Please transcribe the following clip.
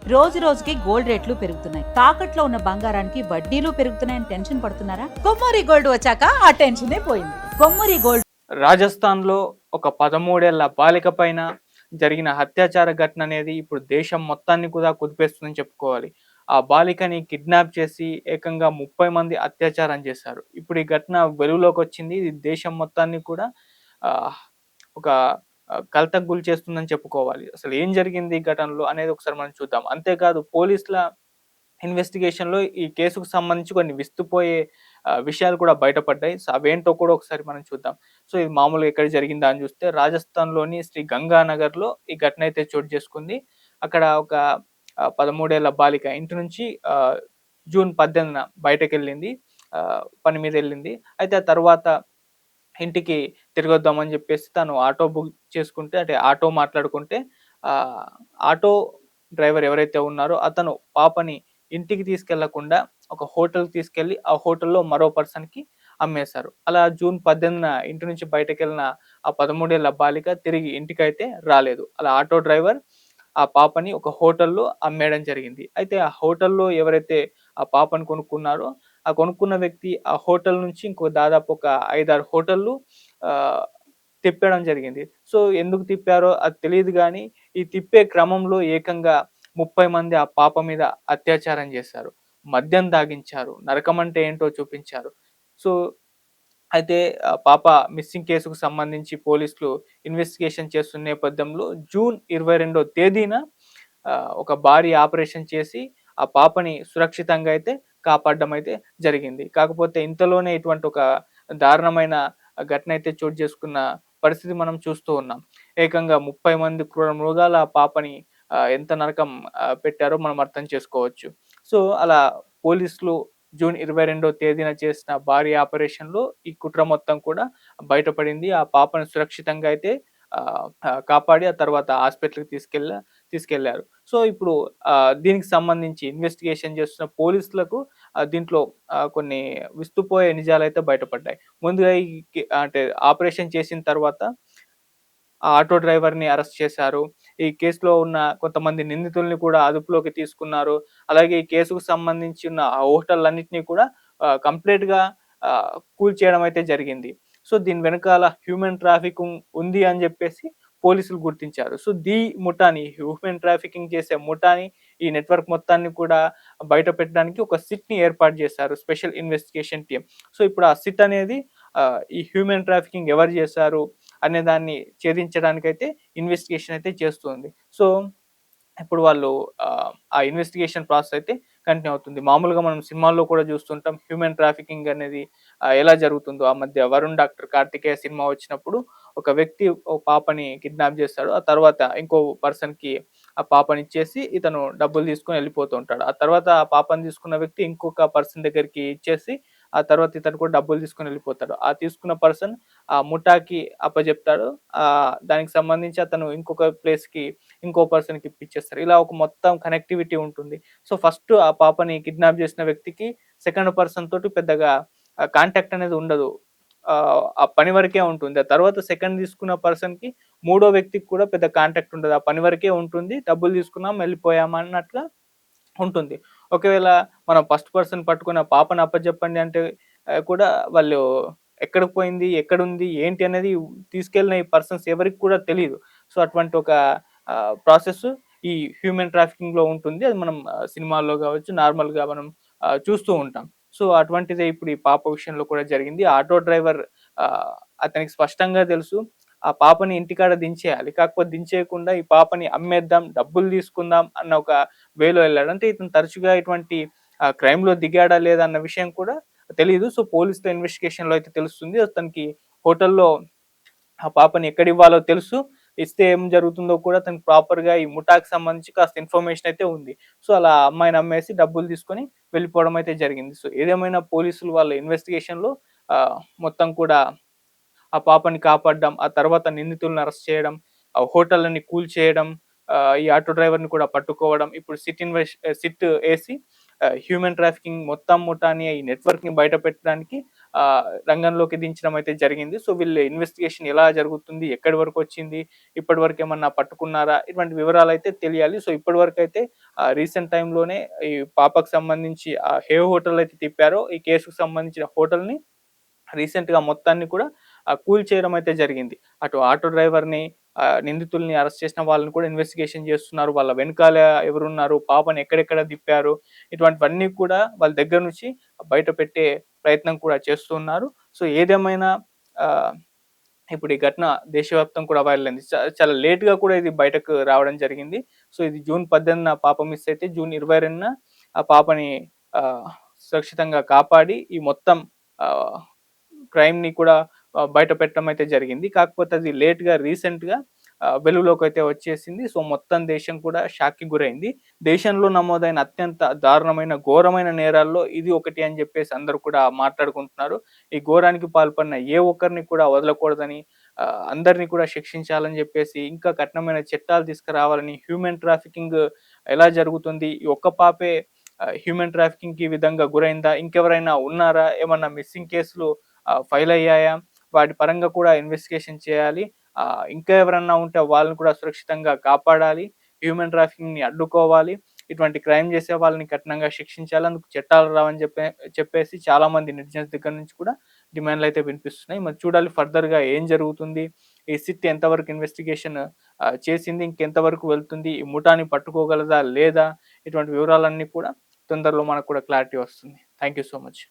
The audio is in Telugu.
రోజు రోజుకి గోల్డ్ రేట్లు పెరుగుతున్నాయి. తాకట్లో ఉన్న బంగారానికి వడ్డీలు పెరుగుతున్నాయని టెన్షన్ పడుతున్నారా? కొమ్మూరి గోల్డ్ వచ్చాక ఆ టెన్షనే పోయింది. కొమ్మూరి గోల్డ్. రాజస్థాన్‌లో ఒక 13 ఏళ్ల బాలిక పైన జరిగిన హత్యాచార ఘటన అనేది ఇప్పుడు దేశం మొత్తాన్ని కూడా కుదిపేస్తుందని చెప్పుకోవాలి. ఆ బాలికని కిడ్నాప్ చేసి ఏకంగా 30 మంది అత్యాచారం చేశారు. ఇప్పుడు ఈ ఘటన వెలుగులోకొచ్చింది. ఇది దేశం మొత్తాన్ని కూడా ఆహ్, ఒక కలతకు గురి చేస్తుందని చెప్పుకోవాలి. అసలు ఏం జరిగింది ఈ ఘటనలో అనేది ఒకసారి మనం చూద్దాం. అంతేకాదు పోలీసుల ఇన్వెస్టిగేషన్‌లో ఈ కేసుకు సంబంధించి కొన్ని విస్తుపోయే విషయాలు కూడా బయటపడ్డాయి. సో, అవేంటో కూడా ఒకసారి మనం చూద్దాం. సో, ఇది మామూలుగా ఎక్కడ జరిగిందా అని చూస్తే రాజస్థాన్‌లోని శ్రీ గంగానగర్‌లో ఈ ఘటన అయితే చోటు చేసుకుంది. అక్కడ ఒక 13 ఏళ్ల బాలిక ఇంటి నుంచి జూన్ 18న బయటకెళ్ళింది. పని మీద ఎళ్ళింది. అయితే ఆ తర్వాత ఇంటికి తిరిగొద్దామని జెప్పేసి తను ఆటో బుక్ చేసుకుంటే అంటే ఆటో మాట్లాడుకుంటే ఆహ్, ఆటో డ్రైవర్ ఎవరైతే ఉన్నారో అతను పాపని ఇంటికి తీసుకెళ్ళకుండా ఒక హోటల్‌కి తీసుకెళ్ళి ఆ హోటల్‌లో మరో పర్సన్‌కి అమ్మేశారు. అలా జూన్ 18న ఇంటి నుంచి బయటకెళ్ళిన ఆ 13 ఏళ్ల బాలిక తిరిగి ఇంటికైతే రాలేదు. అలా ఆటో డ్రైవర్ ఆ పాపని ఒక హోటల్‌లో అమ్మేయడం జరిగింది. అయితే ఆ హోటల్‌లో ఎవరైతే ఆ పాపను కొనుక్కున్నారో ఆ కొనుక్కున్న వ్యక్తి ఆ హోటల్ నుంచి ఇంకో దాదాపు ఒక 5, 6 హోటల్‌లు ఆహ్, తిప్పడం జరిగింది. సో, ఎందుకు తిప్పారో అది తెలీదు గానీ, ఈ తిప్పే క్రమంలో ఏకంగా 30 మంది ఆ పాప మీద అత్యాచారం చేశారు. మద్యం తాగించారు. నరకం అంటే ఏంటో చూపించారు. సో, అయితే పాప మిస్సింగ్ కేసుకు సంబంధించి పోలీసులు ఇన్వెస్టిగేషన్ చేస్తున్న నేపథ్యంలో జూన్ 22వ తేదీన ఒక భారీ ఆపరేషన్ చేసి ఆ పాపని సురక్షితంగా అయితే కాపాడడం అయితే జరిగింది. కాకపోతే ఇంతలోనే ఇటువంటి ఒక దారుణమైన ఘటన అయితే చోటు చేసుకున్న పరిస్థితి మనం చూస్తూ ఉన్నాం. ఏకంగా 30 మంది క్రూర మృగాలు ఆ పాపని ఎంత నరకం పెట్టారో మనం అర్థం చేసుకోవచ్చు. సో, అలా పోలీసులు జూన్ 22వ తేదీన చేసిన భారీ ఆపరేషన్‌లో ఈ కుట్ర మొత్తం కూడా బయటపడింది. ఆ పాపను సురక్షితంగా అయితే కాపాడి ఆ తర్వాత హాస్పిటల్‌కి తీసుకెళ్లారు. సో, ఇప్పుడు దీనికి సంబంధించి ఇన్వెస్టిగేషన్ చేస్తున్న పోలీసులకు దీంట్లో కొన్ని విస్తుపోయే నిజాలైతే బయటపడ్డాయి. ముందుగా ఈ అంటే ఆపరేషన్ చేసిన తర్వాత ఆ ఆటో డ్రైవర్‌ని అరెస్ట్ చేశారు. ఈ కేసులో ఉన్న కొంతమంది నిందితుల్ని కూడా అదుపులోకి తీసుకున్నారు. అలాగే ఈ కేసుకు సంబంధించిన ఆ హోటళ్ళన్నిటిని కూడా కంప్లీట్‌గా కూల్చేయడం అయితే జరిగింది. సో, దీని వెనకాల హ్యూమన్ ట్రాఫికింగ్ ఉంది అని జెప్పేసి పోలీసులు గుర్తించారు. సో, ముఠాని హ్యూమన్ ట్రాఫికింగ్ చేసే ముఠాని, ఈ నెట్వర్క్ మొత్తాన్ని కూడా బయట పెట్టడానికి ఒక సిట్‌ని ఏర్పాటు చేశారు. Special investigation team. సో, ఇప్పుడు ఆ సిట్ అనేది ఈ హ్యూమన్ ట్రాఫికింగ్ ఎవరు చేశారు అనే దాన్ని ఛేదించడానికైతే ఇన్వెస్టిగేషన్ అయితే చేస్తుంది. సో, ఇప్పుడు వాళ్ళు ఆ ఇన్వెస్టిగేషన్ ప్రాసెస్ అయితే కంటిన్యూ అవుతుంది. మామూలుగా మనం సినిమాల్లో కూడా చూస్తుంటాం. హ్యూమన్ ట్రాఫికింగ్ అనేది ఎలా జరుగుతుందో ఆ మధ్య 'వరుణ్ డాక్టర్ కార్తికేయ' సినిమా వచ్చినప్పుడు ఒక వ్యక్తి ఓ పాపని కిడ్నాప్ చేస్తాడు. ఆ తర్వాత ఇంకో పర్సన్‌కి ఆ పాపనిచ్చేసి ఇతను డబ్బులు తీసుకొని వెళ్ళిపోతూ ఉంటాడు. ఆ తర్వాత ఆ పాపని తీసుకున్న వ్యక్తి ఇంకొక పర్సన్ దగ్గరికి ఇచ్చేసి ఆ తర్వాత ఇతను కూడా డబ్బులు తీసుకొని వెళ్ళిపోతాడు. ఆ తీసుకున్న పర్సన్ ఆ ముఠాకి అప్పజెప్తాడు. దానికి సంబంధించి అతను ఇంకొక ప్లేస్‌కి ఇంకో పర్సన్‌కి ఇప్పిచ్చేస్తారు. ఇలా ఒక మొత్తం కనెక్టివిటీ ఉంటుంది. సో, ఫస్ట్ ఆ పాపని కిడ్నాప్ చేసిన వ్యక్తికి సెకండ్ పర్సన్ తోటి పెద్దగా కాంటాక్ట్ అనేది ఉండదు. ఆ పని వరకే ఉంటుంది. ఆ తర్వాత సెకండ్ తీసుకున్న పర్సన్‌కి మూడో వ్యక్తికి కూడా పెద్ద కాంటాక్ట్ ఉండదు. ఆ పని వరకే ఉంటుంది. డబ్బులు తీసుకున్నాం, వెళ్ళిపోయాం అన్నట్టుగా ఉంటుంది. ఒకవేళ మనం ఫస్ట్ పర్సన్ పట్టుకొని ఆ పాపని అప్పజెప్పండి అంటే కూడా వాళ్ళు ఎక్కడికి పోయింది, ఎక్కడుంది, ఏంటి అనేది తీసుకెళ్ళిన ఈ పర్సన్స్ ఎవరికీ కూడా తెలీదు. సో, అటువంటి ఒక ప్రాసెస్ ఈ హ్యూమన్ ట్రాఫికింగ్‌లో ఉంటుంది. అది మనం సినిమాల్లో గావచ్చు, నార్మల్‌గా మనం చూస్తూ ఉంటాం. సో, అటువంటిదే ఇప్పుడు ఈ పాప విషయంలో కూడా జరిగింది. ఆటో డ్రైవర్ ఆహ్, అతనికి స్పష్టంగా తెలుసు. ఆ పాపని ఇంటికాడ దించేయాలి. కాకపోతే దించేయకుండా ఈ పాపని అమ్మేద్దాం, డబ్బులు తీసుకుందాం అన్న ఒక వేలో ఎళ్ళాడు. అంటే ఇతను తరచుగా ఇటువంటి క్రైమ్‌లో దిగాడా లేదా అన్న విషయం కూడా తెలీదు. సో, పోలీసుల ఇన్వెస్టిగేషన్‌లో అయితే తెలుస్తుంది. అతనికి హోటల్‌లో ఆ పాపని ఎక్కడివ్వాలో తెలుసు. ఇస్తే ఏం జరుగుతుందో కూడా తనకి ప్రాపర్‌గా ఈ ముఠాకి సంబంధించి కాస్త ఇన్ఫర్మేషన్ అయితే ఉంది. సో, అలా అమ్మాయిని అమ్మేసి డబ్బులు తీసుకొని వెళ్ళిపోవడం అయితే జరిగింది. సో, ఏదేమైనా పోలీసులు వాళ్ళ ఇన్వెస్టిగేషన్‌లో మొత్తం కూడా ఆ పాపని కాపాడడం, ఆ తర్వాత నిందితులను అరెస్ట్ చేయడం, ఆ హోటళ్ళని కూల్చేయడం, ఈ ఆటో డ్రైవర్‌ని కూడా పట్టుకోవడం. ఇప్పుడు సిట్ ఏసి హ్యూమన్ ట్రాఫికింగ్ మొత్తం ముఠాని ఈ నెట్వర్క్‌ని బయట పెట్టడానికి రంగంలోకి దించడం అయితే జరిగింది. సో వీళ్ళ ఇన్వెస్టిగేషన్ ఎలా జరుగుతుంది, ఎక్కడి వరకు వచ్చింది, ఇప్పటి వరకు ఏమన్నా పట్టుకున్నారా, ఇటువంటి వివరాలు అయితే తెలియాలి. సో ఇప్పటి వరకు అయితే రీసెంట్ టైంలోనే ఈ పాపకు సంబంధించి హే హోటల్ అయితే తిప్పారో, ఈ కేసుకు సంబంధించిన హోటల్ని రీసెంట్‌గా మొత్తాన్ని కూడా కూల్చేయడం అయితే జరిగింది. అటు ఆటో డ్రైవర్‌ని, నిందితుల్ని అరెస్ట్ చేసిన వాళ్ళని కూడా ఇన్వెస్టిగేషన్ చేస్తున్నారు. వాళ్ళ వెనకాల ఎవరున్నారు, పాపని ఎక్కడెక్కడ తిప్పారు, ఇటువంటివన్నీ కూడా వాళ్ళ దగ్గర నుంచి బయట పెట్టే ప్రయత్నం కూడా చేస్తూ ఉన్నారు. సో ఏదేమైనా ఆహ్, ఇప్పుడు ఈ ఘటన దేశవ్యాప్తం కూడా వైరల్ అయింది. చాలా లేట్‌గా కూడా ఇది బయటకు రావడం జరిగింది. సో ఇది జూన్ 18న పాప మిస్ అయితే జూన్ 22న ఆ పాపని ఆహ్, సురక్షితంగా కాపాడి ఈ మొత్తం ఆహ్ క్రైమ్‌ని కూడా బయట పెట్టడం అయితే జరిగింది. కాకపోతే అది లేట్‌గా రీసెంట్‌గా వెలుగులోకైతే వచ్చేసింది. సో, మొత్తం దేశం కూడా షాక్‌కి గురైంది. దేశంలో నమోదైన అత్యంత దారుణమైన, ఘోరమైన నేరాల్లో ఇది ఒకటి అని జెప్పేసి అందరూ కూడా మాట్లాడుకుంటున్నారు. ఈ ఘోరానికి పాల్పడిన ఏ ఒక్కరిని కూడా వదలకూడదని, అందరిని కూడా శిక్షించాలని జెప్పేసి, ఇంకా కఠినమైన చట్టాలు తీసుకురావాలని, హ్యూమన్ ట్రాఫికింగ్ ఎలా జరుగుతుంది? ఈ ఒక్క పాపే హ్యూమన్ ట్రాఫికింగ్‌కి ఈ విధంగా గురైందా? ఇంకెవరైనా ఉన్నారా? ఏమన్నా మిస్సింగ్ కేసులు ఫైల్ అయ్యాయా? వాటి పరంగా కూడా ఇన్వెస్టిగేషన్ చేయాలి. ఇంకా ఎవరన్నా ఉంటే వాళ్ళని కూడా సురక్షితంగా కాపాడాలి. హ్యూమన్ ట్రాఫికింగ్‌ని అడ్డుకోవాలి. ఇటువంటి క్రైమ్ చేసే వాళ్ళని కఠినంగా శిక్షించాలి. అందుకు చట్టాలు రావని చెప్పేసి చాలామంది నెటిజన్స్ దగ్గర నుంచి కూడా డిమాండ్‌లయితే వినిపిస్తున్నాయి. మరి చూడాలి ఫర్దర్‌గా ఏం జరుగుతుంది? ఈ సిట్ ఎంతవరకు ఇన్వెస్టిగేషన్ చేసింది? ఇంకెంతవరకు వెళ్తుంది? ఈ ముఠాని పట్టుకోగలదా? లేదా? ఇటువంటి వివరాలన్నీ కూడా తొందరలో మనకు కూడా క్లారిటీ వస్తుంది. Thank you so much.